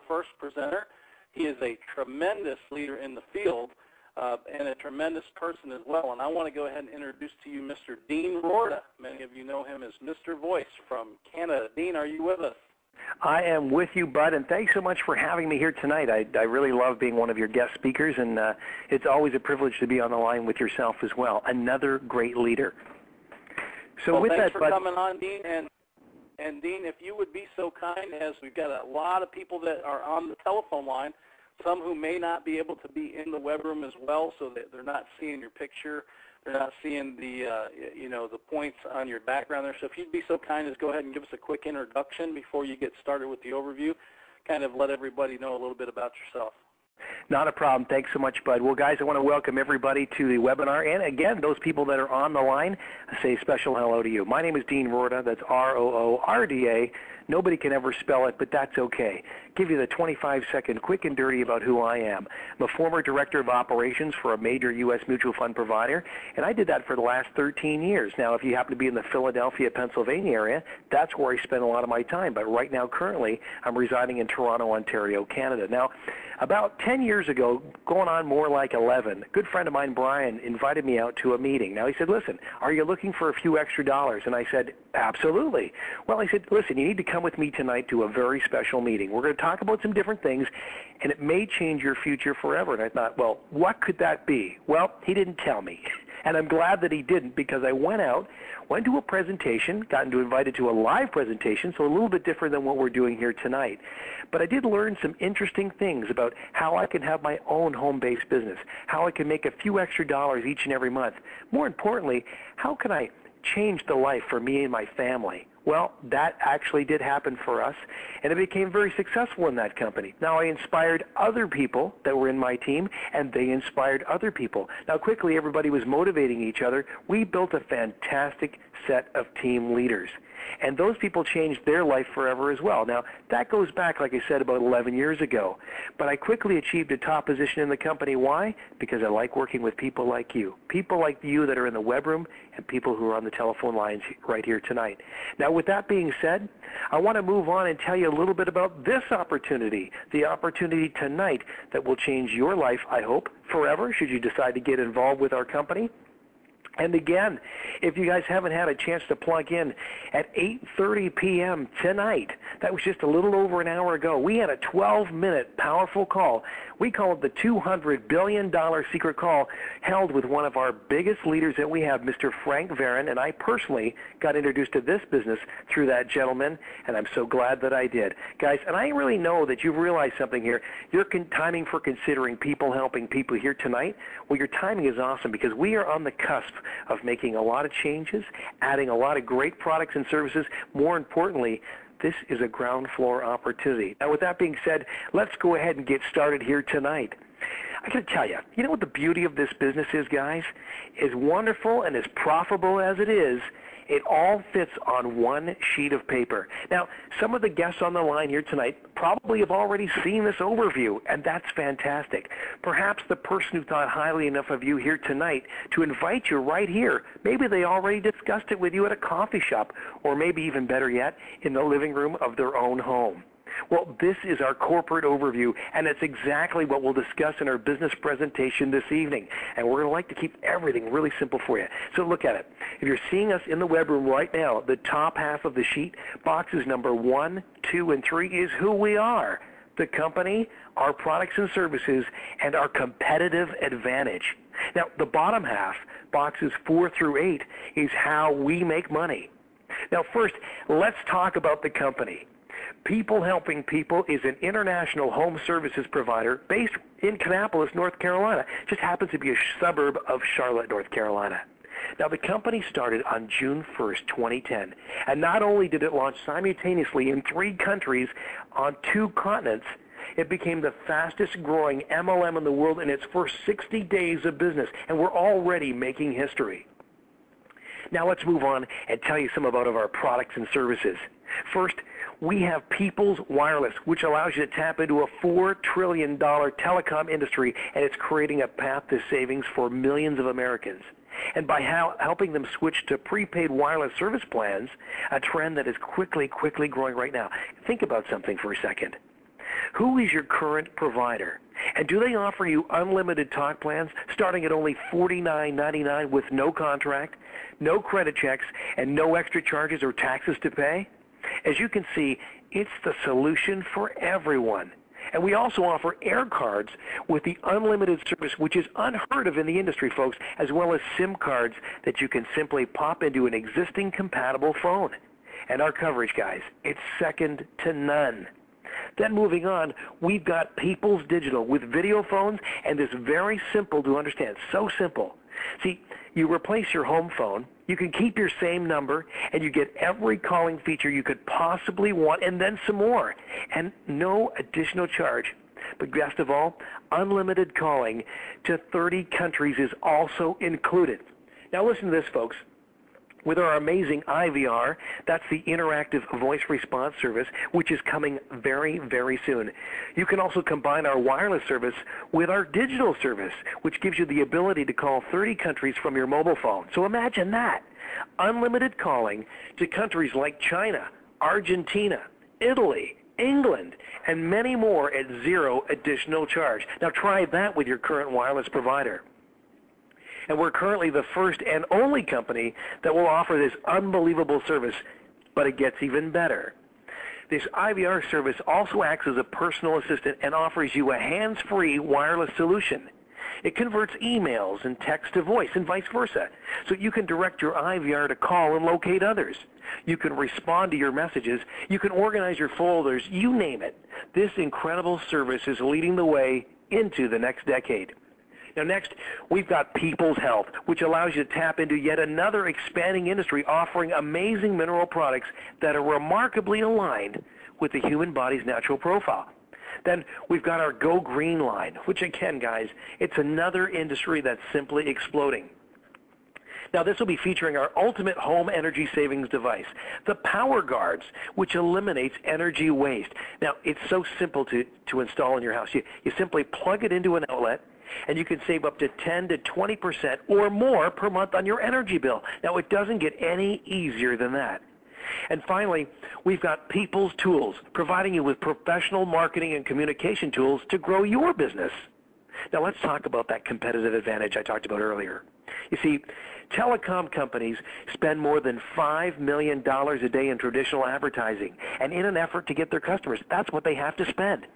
first presenter. He is a tremendous leader in the field and a tremendous person as well. And I want to go ahead and introduce to you Mr. Dean Rorda. Many of you know him as Mr. Voice from Canada. Dean, are you with us? I am with you, Bud, and thanks so much for having me here tonight. I really love being one of your guest speakers, and it's always a privilege to be on the line with yourself as well. Another great leader. So well, with thanks that, for Bud, coming on, Dean. And Dean, if you would be so kind, as we've got a lot of people that are on the telephone line, some who may not be able to be in the web room as well, so that they're not seeing your picture, they're not seeing the the points on your background there. So if you'd be so kind as go ahead and give us a quick introduction before you get started with the overview, kind of let everybody know a little bit about yourself. Not a problem. Thanks so much, Bud. Well, guys, I want to welcome everybody to the webinar. And again, those people that are on the line, I say a special hello to you. My name is Dean Rorda. That's R-O-O-R-D-A. Nobody can ever spell it, but that's okay. Give you the 25-second quick and dirty about who I am. I'm a former director of operations for a major U.S. mutual fund provider, and I did that for the last 13 years. Now, if you happen to be in the Philadelphia, Pennsylvania area, that's where I spend a lot of my time. But right now, currently, I'm residing in Toronto, Ontario, Canada. Now, about 10 years ago, going on more like 11, a good friend of mine, Brian, invited me out to a meeting. Now, he said, listen, are you looking for a few extra dollars? And I said, absolutely. Well, I said, listen, you need to come with me tonight to a very special meeting. We're going to talk about some different things, and it may change your future forever. And I thought, well, what could that be? Well, he didn't tell me. And I'm glad that he didn't, because I went to a presentation, got invited to a live presentation, so a little bit different than what we're doing here tonight. But I did learn some interesting things about how I can have my own home-based business, how I can make a few extra dollars each and every month. More importantly, how can I change the life for me and my family? Well, that actually did happen for us, and it became very successful in that company. Now, I inspired other people that were in my team, and they inspired other people. Now, quickly, everybody was motivating each other. We built a fantastic set of team leaders, and those people changed their life forever as well. Now, that goes back, like I said, about 11 years ago, but I quickly achieved a top position in the company. Why? Because I like working with people like you that are in the web room, and people who are on the telephone lines right here tonight. Now, with that being said, I want to move on and tell you a little bit about this opportunity, the opportunity tonight that will change your life, I hope, forever, should you decide to get involved with our company. And again, if you guys haven't had a chance to plug in, at 8:30 p.m. tonight, that was just a little over an hour ago, we had a 12-minute powerful call. We call it the $200 billion secret call, held with one of our biggest leaders that we have, Mr. Frank Varon, and I personally got introduced to this business through that gentleman, and I'm so glad that I did. Guys, and I really know that you've realized something here. Your timing for considering people helping people here tonight, well, your timing is awesome, because we are on the cusp of making a lot of changes, adding a lot of great products and services. More importantly, this is a ground floor opportunity. Now, with that being said, let's go ahead and get started here tonight. I got to tell you, you know what the beauty of this business is, guys? As wonderful and as profitable as it is, it all fits on one sheet of paper. Now, some of the guests on the line here tonight probably have already seen this overview, and that's fantastic. Perhaps the person who thought highly enough of you here tonight to invite you right here, maybe they already discussed it with you at a coffee shop, or maybe even better yet, in the living room of their own home. Well, this is our corporate overview, and it's exactly what we'll discuss in our business presentation this evening. And we're going to like to keep everything really simple for you. So look at it. If you're seeing us in the web room right now, the top half of the sheet, boxes number 1, 2, and 3 is who we are, the company, our products and services, and our competitive advantage. Now, the bottom half, boxes 4 through 8, is how we make money. Now, first, let's talk about the company. People Helping People is an international home services provider based in Kannapolis, North Carolina. Just happens to be a suburb of Charlotte, North Carolina. Now, the company started on June 1st, 2010, and not only did it launch simultaneously in 3 countries on 2 continents, it became the fastest growing MLM in the world in its first 60 days of business, and we're already making history. Now let's move on and tell you some about our products and services. First, we have People's Wireless, which allows you to tap into a $4 trillion telecom industry, and it's creating a path to savings for millions of Americans. And by helping them switch to prepaid wireless service plans, a trend that is quickly growing right now. Think about something for a second. Who is your current provider? And do they offer you unlimited talk plans starting at only $49.99 with no contract, no credit checks, and no extra charges or taxes to pay? As you can see, it's the solution for everyone. And we also offer air cards with the unlimited service, which is unheard of in the industry, folks, as well as SIM cards that you can simply pop into an existing compatible phone. And our coverage, guys, it's second to none. Then moving on, we've got People's Digital with video phones, and it's very simple to understand, so simple. See, you replace your home phone, you can keep your same number, and you get every calling feature you could possibly want, and then some more, and no additional charge. But best of all, unlimited calling to 30 countries is also included. Now listen to this, folks. With our amazing IVR, that's the interactive voice response service, which is coming very, very soon. You can also combine our wireless service with our digital service, which gives you the ability to call 30 countries from your mobile phone. So imagine that. Unlimited calling to countries like China, Argentina, Italy, England, and many more at zero additional charge. Now try that with your current wireless provider. And we're currently the first and only company that will offer this unbelievable service, but it gets even better. This IVR service also acts as a personal assistant and offers you a hands-free wireless solution. It converts emails and text to voice and vice versa, so you can direct your IVR to call and locate others. You can respond to your messages. You can organize your folders. You name it. This incredible service is leading the way into the next decade. Now next, we've got People's Health, which allows you to tap into yet another expanding industry offering amazing mineral products that are remarkably aligned with the human body's natural profile. Then we've got our Go Green line, which again, guys, it's another industry that's simply exploding. Now this will be featuring our ultimate home energy savings device, the Power Guards, which eliminates energy waste. Now it's so simple to install in your house. You simply plug it into an outlet, and you can save up to 10 to 20% or more per month on your energy bill. Now, it doesn't get any easier than that. And finally, we've got People's Tools, providing you with professional marketing and communication tools to grow your business. Now, let's talk about that competitive advantage I talked about earlier. You see, telecom companies spend more than $5 million a day in traditional advertising, and in an effort to get their customers, that's what they have to spend.